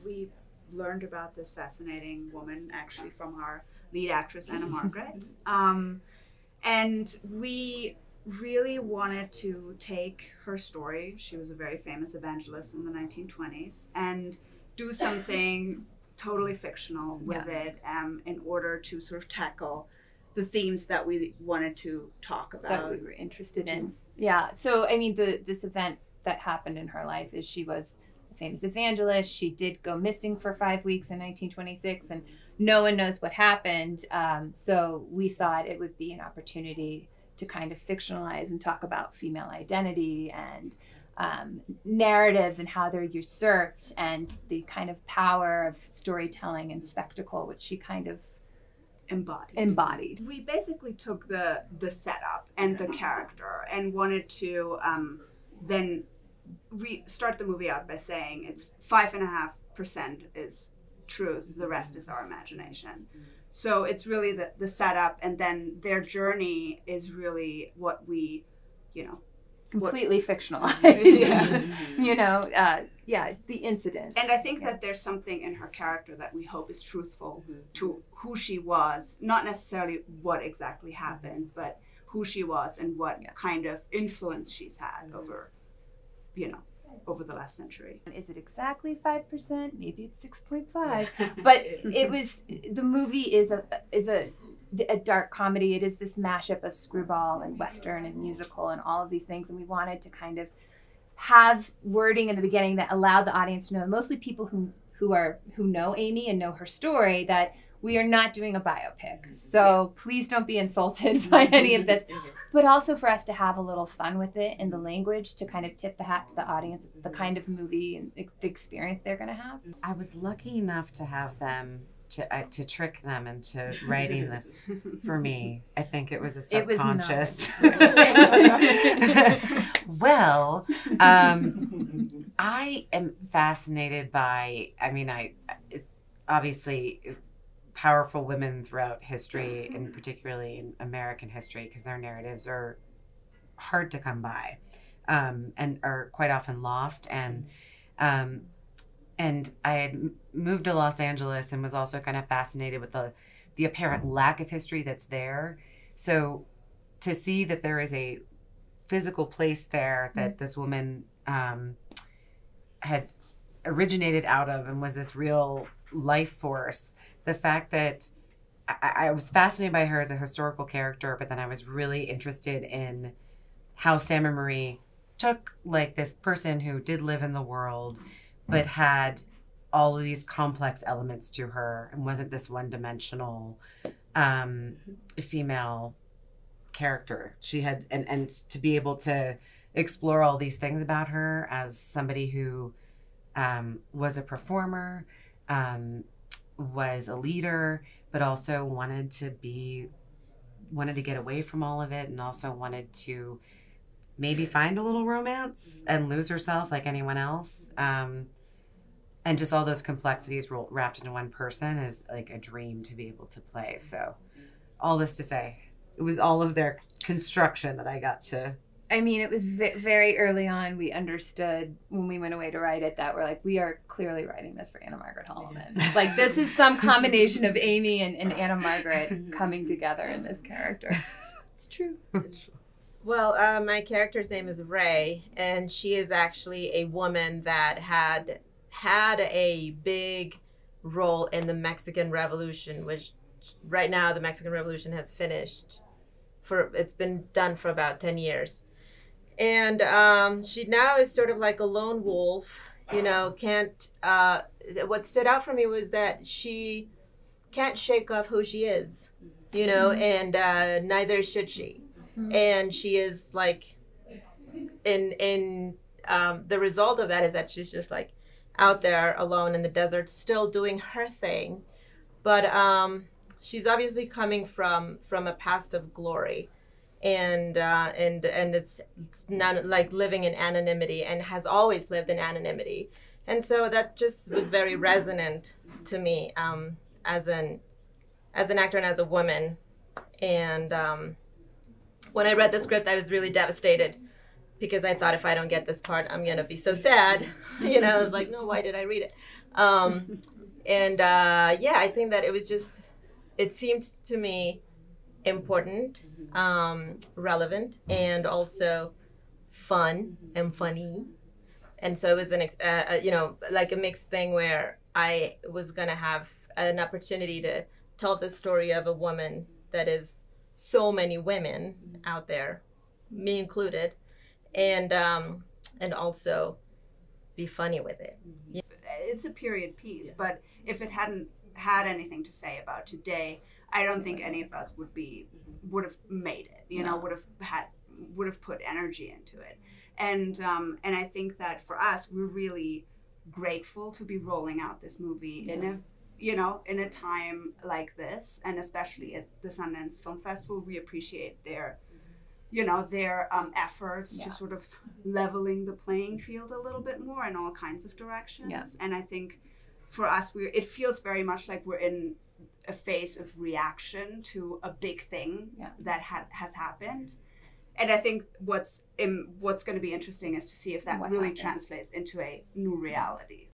We learned about this fascinating woman actually from our lead actress, Anna Margaret. And we really wanted to take her story. She was a very famous evangelist in the 1920s, and do something totally fictional with it in order to sort of tackle the themes that we wanted to talk about. That we were interested in. Yeah. So, I mean, this event that happened in her life is she was a famous evangelist. She did go missing for 5 weeks in 1926, and no one knows what happened. So we thought it would be an opportunity to kind of fictionalize and talk about female identity and narratives and how they're usurped and the kind of power of storytelling and spectacle, which she kind of embodied. We basically took the setup and the character and wanted to then start the movie out by saying it's 5.5% is truth, the rest is our imagination. So it's really the setup, and then their journey is really what we, completely fictionalized. The incident. And I think that there's something in her character that we hope is truthful to who she was, not necessarily what exactly happened, but who she was and what kind of influence she's had over the last century. Is it exactly 5%? Maybe it's 6.5. But the movie is a dark comedy. It is this mashup of screwball and Western and musical and all of these things. And we wanted to kind of have wording in the beginning that allowed the audience to know, mostly people who know Aimee and know her story, that we are not doing a biopic. So please don't be insulted by any of this. But also for us to have a little fun with it in the language, to kind of tip the hat to the audience, the kind of movie and the experience they're going to have. I was lucky enough to have them, to trick them into writing this for me. I think it was a subconscious. Well, I am fascinated by, obviously, powerful women throughout history, and particularly in American history, because their narratives are hard to come by, and are quite often lost. And I had moved to Los Angeles and was also kind of fascinated with the apparent lack of history that's there. So to see that there is a physical place there that this woman had originated out of and was this real life force. The fact that I was fascinated by her as a historical character, but then I was really interested in how Sam and Marie took like this person who did live in the world, but had all of these complex elements to her and wasn't this one-dimensional female character. She had, and to be able to explore all these things about her as somebody who was a performer, was a leader, but also wanted to get away from all of it, and also wanted to maybe find a little romance and lose herself like anyone else. And just all those complexities wrapped into one person is like a dream to be able to play. So all this to say, it was all of their construction that I got to. I mean, it was very early on. We understood when we went away to write it that we're like, we are clearly writing this for Anna Margaret Holloman. Like, this is some combination of Aimee and Anna Margaret coming together in this character. It's true. Well, my character's name is Ray, and she is actually a woman that had a big role in the Mexican Revolution, which right now the Mexican Revolution has finished. It's been done for about 10 years. And she now is sort of like a lone wolf, what stood out for me was that she can't shake off who she is, and neither should she. And she is like, the result of that is that she's just like out there alone in the desert, still doing her thing. But she's obviously coming from a past of glory. And it's not like living in anonymity, and has always lived in anonymity. And so that just was very resonant to me as an actor and as a woman. And when I read the script, I was really devastated because I thought if I don't get this part, I'm gonna be so sad. I was like, no, why did I read it? I think that it seemed to me important, relevant, and also fun and funny. And so it was like a mixed thing where I was gonna have an opportunity to tell the story of a woman that is so many women out there, me included, and also be funny with it. It's a period piece, but if it hadn't had anything to say about today, I don't think any of us would have made it. Would have put energy into it, and I think that for us, we're really grateful to be rolling out this movie in a time like this, and especially at the Sundance Film Festival, we appreciate their efforts to sort of leveling the playing field a little bit more in all kinds of directions. Yeah. And I think for us, it feels very much like we're in a phase of reaction to a big thing that has happened. And I think what's going to be interesting is to see if that really translates into a new reality.